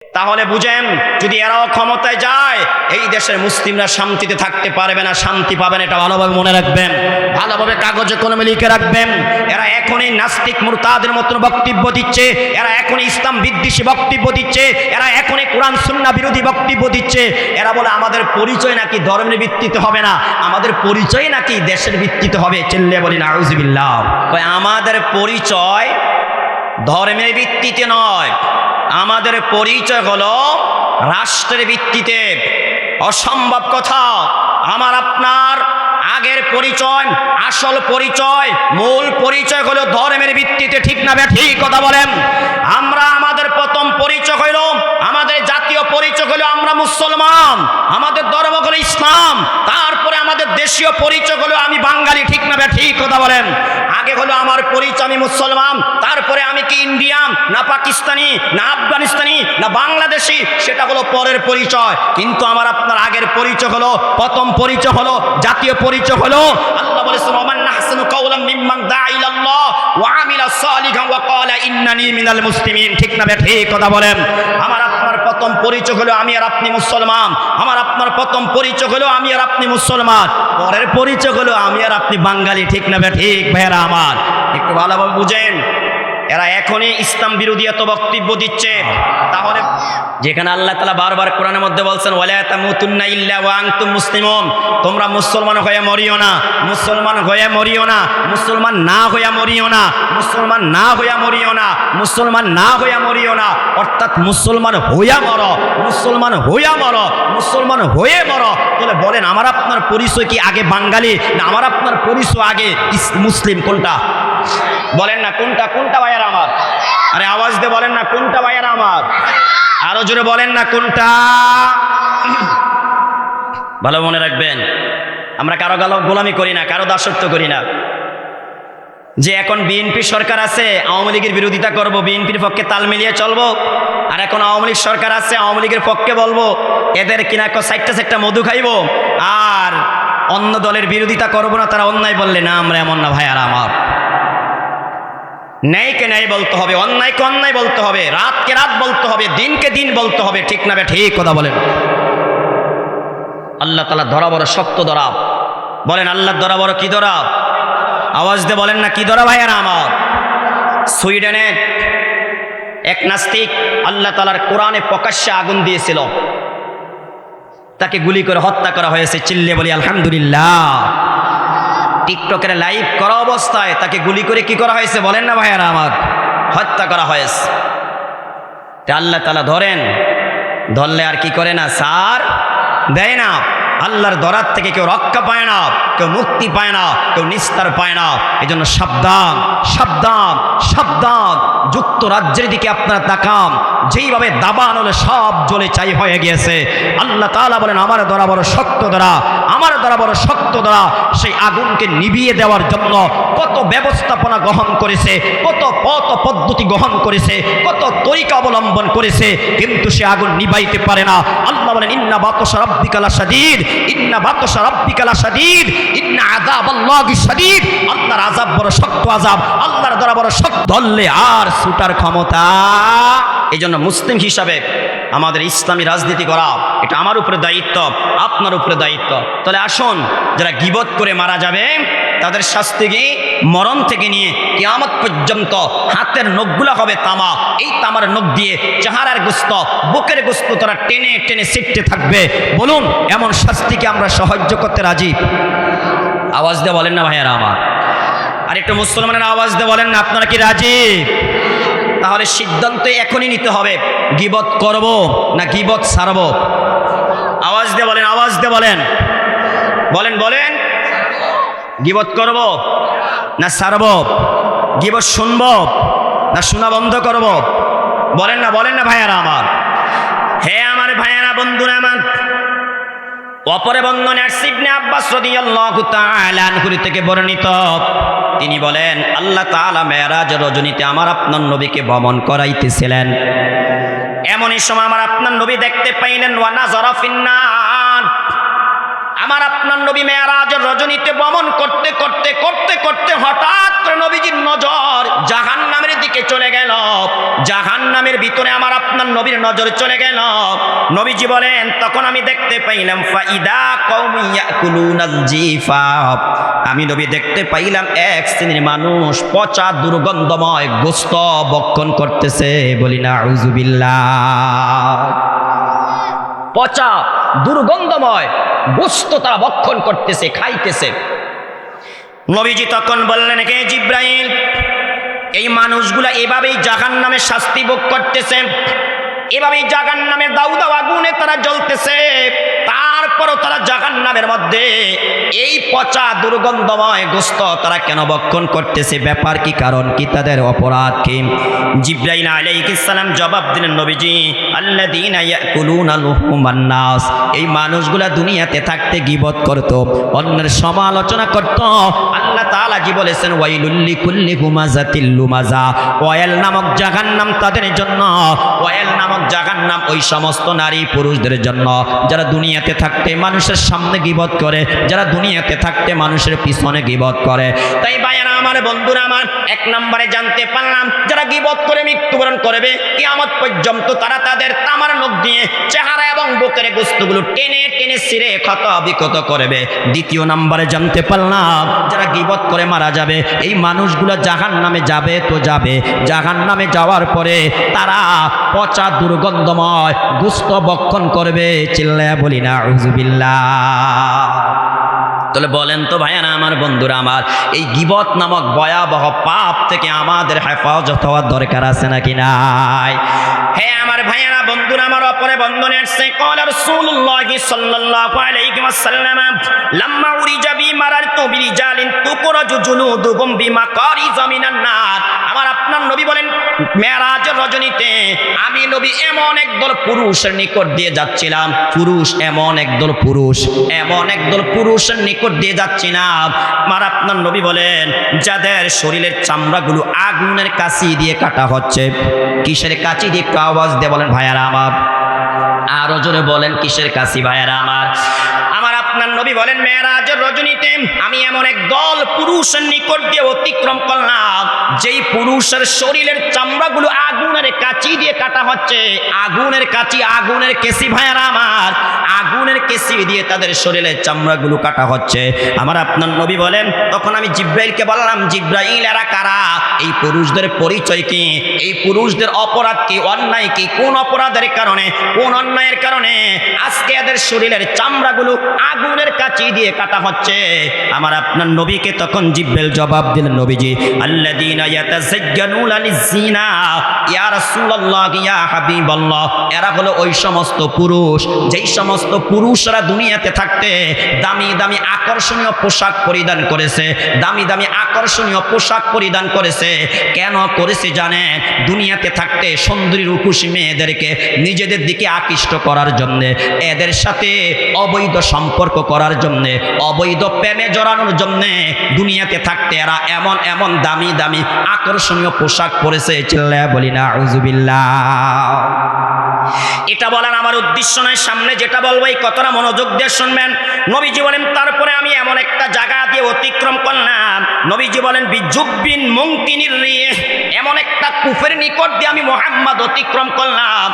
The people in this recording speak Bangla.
তাহলে বুঝেন, যদি এরাও ক্ষমতায় যায় এই দেশের মুসলিমরা শান্তিতে থাকতে পারবে না, শান্তি পাবেন, এটা ভালোভাবে মনে রাখবেন, ভালোভাবে কাগজে কলমে লিখে রাখবেন। এরা এখনই নাস্তিক মুরতাদের মতো বক্তব্য দিচ্ছে, এরা এখনই ইসলাম বিদ্বেষী বক্তব্য দিচ্ছে, এরা এখনই কোরআন সুন্নাহ বিরোধী বক্তব্য দিচ্ছে। এরা বলে আমাদের পরিচয় নাকি ধর্মের ভিত্তিতে হবে না, আমাদের পরিচয় নাকি দেশের ভিত্তিতে হবে। চিল্লিয়ে বলি নাউজুবিল্লাহ। আমাদের পরিচয় ধর্মের ভিত্তিতে নয়, আমাদের পরিচয় হলো রাষ্ট্রের ভিত্তিতে। অসম্ভব কথা। আমার আপনার আগের পরিচয়, আসল পরিচয়, মূল পরিচয় হলো ধর্মের ভিত্তিতে, ঠিক না ঠিক কথা বলেন? আমরা আমাদের প্রথম পরিচয় হইল, আমাদের জাতীয় পরিচয় হলো আমরা মুসলমান, আমাদের ধর্ম হলো ইসলাম। তারপরে আমাদের দেশীয় পরিচয় হলো আমি বাঙালি, ঠিক না ঠিক কথা বলেন? আগে হলো আমার পরিচয় আমি মুসলমান, তারপরে আমি কি ইন্ডিয়ান না পাকিস্তানি না আফগানিস্তানি না বাংলাদেশি, সেটা হলো পরের পরিচয়। কিন্তু আমার আপনার আগের পরিচয় হলো, প্রথম পরিচয় হলো জাতীয় পরিচয় হলো, আল্লাহ বলেছেন ওমান আহসানু কাওলাম মিম্মান দাআ ইলাল্লাহ ওয়া আমিলা সালিহান ওয়া ক্বালা ইন্নানি মিনাল মুসলিমিন, ঠিক না ঠিক কথা বলেন? আমার আপনার প্রথম পরিচয় হলো আমি আর আপনি মুসলমান, আমার আপনার প্রথম পরিচয় হলো আমি আর আপনি মুসলমান, পরের পরিচয় হলো আমি আর আপনি বাঙালি, ঠিক না ঠিক ভাইরা আমার? একটু ভালোভাবে বুঝেন। এরা এখনই ইসলাম বিরোধী এত বক্তব্য দিচ্ছে। তাহলে যেখানে আল্লাহ তাআলা বারবার কোরআনের মধ্যে বলছেন ওয়ালা তামুতুন্না ইল্লা ওয়া আনতুম মুসলিমুন, তোমরা মুসলমান হয়ে মরিও না, মুসলমান হয়ে মরিও না, মুসলমান না হয়ে মরিও না, মুসলমান না হয়ে মরিও না, মুসলমান না হয়ে মরিও না, অর্থাৎ মুসলমান হইয়া মরো, মুসলমান হইয়া মরো, মুসলমান হয়ে মরো। তাহলে বলেন আমার আপনার পরিচয় কি আগে বাঙালি না আমার আপনার পরিচয় আগে মুসলিম? কোনটা বলেন না? কোনটা কোনটা ভাইয়ারা আমার? আরে আওয়াজ দিয়ে বলেন না কোনটা ভাইয়ারা আমার? আরো জোরে বলেন না কোনটা? ভালো মনে রাখবেন, আমরা কারো গোলামি করি না, কারো দাসত্ব করি না। যে এখন বিএনপি সরকার আছে, আওয়ামী লীগের বিরোধিতা করব, বিএনপির পক্ষে তাল মিলিয়ে চলবো, আর এখন আওয়ামী লীগ সরকার আছে, আওয়ামী লীগের পক্ষে বলবো, এদের কিনা সাইটটা মধু খাইবো, আর অন্য দলের বিরোধিতা করবো না। তারা অন্যায় বললে না, আমরা এমন না ভাইয়ারা আমার। ন্যায়কে ন্যায় বলতে হবে, অন্যায়কে অন্যায় বলতে হবে, রাতকে রাত বলতে হবে, দিনকে দিন বলতে হবে, ঠিক না ঠিক কথা বলেন? আল্লাহ তাআলা ধরা বড় শক্ত ধরা। বলেন আল্লাহর ধরা বড় কি ধরা? আওয়াজ দিয়ে বলেন না কি ধরা ভাইয়ারা আমার? সুইডেনের এক নাস্তিক আল্লাহ তাআলার কোরআনে প্রকাশ্যে আগুন দিয়েছিল, তাকে গুলি করে হত্যা করা হয়েছে। চিল্লে বলি আলহামদুলিল্লাহ। টিকটকের লাইভ করা অবস্থায় তাকে গুলি করে কি করা হয়েছে বলেন না ভাইয়ারা আমার? হত্যা করা হয়েছে। আল্লাহ তাআলা ধরেন, ধরলে আর কি করে না, সার দেয় না। আল্লাহর ধরার থেকে কেউ রক্ষা পায় না, কেউ মুক্তি পায় না, কেউ নিস্তার পায় না। এই জন্য সাবধান সাবধান সাবধান। যুক্তরাজ্যের দিকে আপনারা তাকান, যেইভাবে দাবান হলে সব জ্বলে চাই হয়ে গিয়েছে। আল্লাহ তাআলা বলেন আমার ধরা বড় শক্ত ধরা, আমার ধরা বড় শক্ত ধরা। সেই আগুনকে নিভিয়ে দেওয়ার জন্য কত ব্যবস্থাপনা গ্রহণ করেছে, কত পথ পদ্ধতি গ্রহণ করেছে, কত তরিকা অবলম্বন করেছে, কিন্তু সে আগুন নিভাইতে পারে না। আল্লাহ বলেন ইন্না বাতশা রাব্বিকা লাশাদীদ, ইন্না বাতশা রাব্বিকা লাশাদীদ, ইন্না আযাবাল্লাহি শাদীদ। আল্লাহর আযাব বড় শক্ত আযাব, আল্লাহর ধরা বড় শক্ত। ধরলে আর ছুটার ক্ষমতা। এই জন্য মুসলিম হিসাবে আমাদের ইসলামী রাজনীতি করা এটা আমার উপরে দায়িত্ব, আপনার উপরে দায়িত্ব। তাহলে আসুন, যারা গীবত করে মারা যাবে তাদের শাস্তি কি? মরণ থেকে নিয়ে কিয়ামত পর্যন্ত হাতের নখগুলা হবে তামা। এই তামার নখ দিয়ে চেহারার গোস্ত, বুকের গোস্ত তারা টেনে টেনে ছিটতে থাকবে। বলুন এমন শাস্তিকে আমরা সহ্য করতে রাজি? আওয়াজ দিয়ে বলেন না ভাইয়ারা আমার? আর একটু মুসলমানের আওয়াজ দিয়ে বলেন না আপনারা কি রাজি? তাহলে সিদ্ধান্ত এখনই নিতে হবে, গীবত করব না গীবত ছাড়ব? আওয়াজ দিয়ে বলেন, আওয়াজ দিয়ে বলেন, বলেন বলেন। গীবত করব না ছাড়ব? গীবত শুনব না শোনা বন্ধ করব? বলেন না ভাইয়ারা আমার? হে আমার ভাইয়ারা, বন্ধুরা আমার, অপরে বর্ণনা ইবনে আব্বাস রাদিয়াল্লাহু তাআলা আনহু থেকে বর্ণিত, তিনি বলেন আল্লাহ তাআলা মেরাজের রজনীতে আমার আপনার নবীকে ভ্রমণ করাইতেছিলেন। এমনই সময় আমার আপনার নবী দেখতে পাইলেন ওয়া নাযারা ফিন্নার, আমার আপনার নবী মেরাজের রজনীতে ভ্রমণ করতে করতে করতে করতে হঠাৎ করে নবীজির নজর জাহান্নামের দিকে চলে গেল। জাহান্নামের ভিতরে আমার আপনার নবীর নজর চলে গেল। নবীজি বলেন তখন আমি দেখতে পাইলাম ফাইদা কওমি ইয়াকুলুনাল জিফা, আমি নবী দেখতে পাইলাম এক শ্রেণীর মানুষ পচা দুর্গন্ধময় গোশত ভক্ষণ করতেছে। বলি না আউযুবিল্লাহ। পচা দুর্গন্ধময় গোশত তারা ভক্ষণ করতেছে, খাইতেছে। নবীজি তখন বললেন, হে জিব্রাইল, এই মানুষগুলা এভাবেই জাহান্নামের শাস্তি ভোগ করতেছে, এভাবেই জাহান্নামের দাউ দাউ আগুনে তারা জ্বলতেছে, তারপরও তারা জাহান্নামের মধ্যে এই পচা দুর্গন্ধময় গোশত তারা কেন ভক্ষণ করতেছে? ব্যাপার কি, কারণ কি, তাদের অপরাধ কি? জিব্রাইল আলাইহিস সালাম জবাব দিলেন, নবীজি, আল্লাযীনা ইয়াকুলুনা লুহুমান নাস, এই মানুষগুলা দুনিয়াতে থাকতে গীবত করত, অন্যের সমালোচনা করত। আল্লাহ তাআলা জি বলেছেন, ওয়াইলুল লিকুল্লি হুমাযাতিল লুমাযা, ওয়াইল নামক জাহান্নাম তাদের জন্য। ওয়াইল নামক জাহান্নাম ওই সমস্ত নারী পুরুষদের জন্য যারা দুনিয়াতে থাকতে মানুষের সামনে গীবত করে, যারা দুনিয়াতে থাকতে মানুষের পিছনে গীবত করে। তাই ভাইয়েরা আমার, বন্ধুরা আমার, এক নম্বরে জানতে পারলাম যারা গীবত করে মৃত্যুবরণ করবে কিয়ামত পর্যন্ত তারা তাদের তামার নখ দিয়ে চেহারা এবং বুকের গোশতগুলো টেনে টেনে ছিঁড়ে ক্ষত বিক্ষত করবে। দ্বিতীয় নম্বরে জানতে পারলাম যারা গীবত করে মারা যাবে এই মানুষগুলো জাহান্নামে যাবে তো যাবে, জাহান্নামে যাওয়ার পরে তারা পচা দুর্গন্ধময় গোশত ভক্ষণ করবে। চিল্লায়া বলি না আউযুবিল্লাহ। তাহলে বলেন তো ভাইয়ারা আমার, বন্ধুরা আমার, এই গীবত নামক ভয়াবহ পাপ থেকে আমাদের হেফাজত হওয়ার দরকার আছে নাকি নাই? হ্যাঁ আমার ভাইয়ারা, বন্ধুরা আমার, অপরে বন্ধনে আসছে ক্বালা রাসূলুল্লাহ সাল্লাল্লাহু আলাইহি ওয়াসাল্লাম লাম্মা উরিজা বি মারারতু বিরিজালিন তুকরাজু জুলুদুহুম বিমাকারিযা মিনান নার। আমার আপনার নবী বলেন মেরাজের রজনীতে আমি নবী এমন একদল পুরুষের নিকট দিয়ে যাচ্ছিলাম, এমন একদল পুরুষের নিকট দিয়ে যাচ্ছিলাম। আমার আপনার নবী বলেন যাদের শরীরের চামড়াগুলো আগুনের কাঁচি দিয়ে কাটা হচ্ছে। কিসের কাঁচি দিয়ে? একটু আওয়াজ দিয়ে বলেন ভাইয়ারা আমার, আরো জোরে বলেন কিসের কাঁচি ভাইয়ারা আমার। আমার আপনার নবী বলেন মেরাজের রজনীতে আমি এমন এক দল পুরুষের নিকট দিয়ে অতিক্রম করলাম যেই পুরুষের শরীরের চামড়াগুলো আগুনের কাঁচি দিয়ে কাটা হচ্ছে। আগুনের কাঁচি, আগুনের কেসি ভাইয়ারা আমার, আগুনের কেসি দিয়ে তাদের শরীরের চামড়াগুলো কাটা হচ্ছে। আমার আপনার নবী বলেন তখন আমি জিব্রাইলকে বললাম, জিব্রাইল এরা কারা? এই পুরুষদের পরিচয় কি? এই পুরুষদের অপরাধ কি, অন্যায় কি? কোন অপরাধের কারণে, কোন অন্যায়ের কারণে আজকে এদের শরীরের চামড়াগুলো আগুনের কাঁচি দিয়ে কাটা হচ্ছে? আমার আপনার নবীকে তখন জিব্রাইল জবাব দিলেন, নবীজি, আল্লাযীনা ইয়াতাযায়্যানুনা লিয-যিনা, ইয়া রাসূলুল্লাহ, ইয়া হাবিবাল্লাহ, এরা হলো ওই সমস্ত পুরুষ যেই সমস্ত পুরুষরা দুনিয়াতে থাকতে দামি দামি আকর্ষণীয় পোশাক পরিধান করেছে, দামি দামি আকর্ষণীয় পোশাক পরিধান করেছে। কেন করেছে জানেন? দুনিয়াতে থাকতে সুন্দরী রূপসী মেয়েদেরকে নিজেদের দিকে আকৃষ্ট করার জন্য, এদের সাথে অবৈধ সম্পর্ক করার জন্য, অবৈধ প্রেমে জড়ানোর জন্য দুনিয়াতে থাকতে এরা এমন এমন দামি দামি আকর্ষণীয় পোশাক পরেছে। চিল্লায়া বলি না আউযুবিল্লাহ। এটা বলার আমার উদ্দেশ্য নয়, সামনে যেটা বলবো এই কথাটা মনোযোগ দিয়ে শুনবেন। নবীজি বলেন তারপরে আমি এমন একটা জায়গা দিয়ে অতিক্রম করলাম, নবীজি বলেন বিজুব্বিন মুনতিনির রিহ, এমন একটা কুফের নিকট দিয়ে আমি মুহাম্মদ অতিক্রম করলাম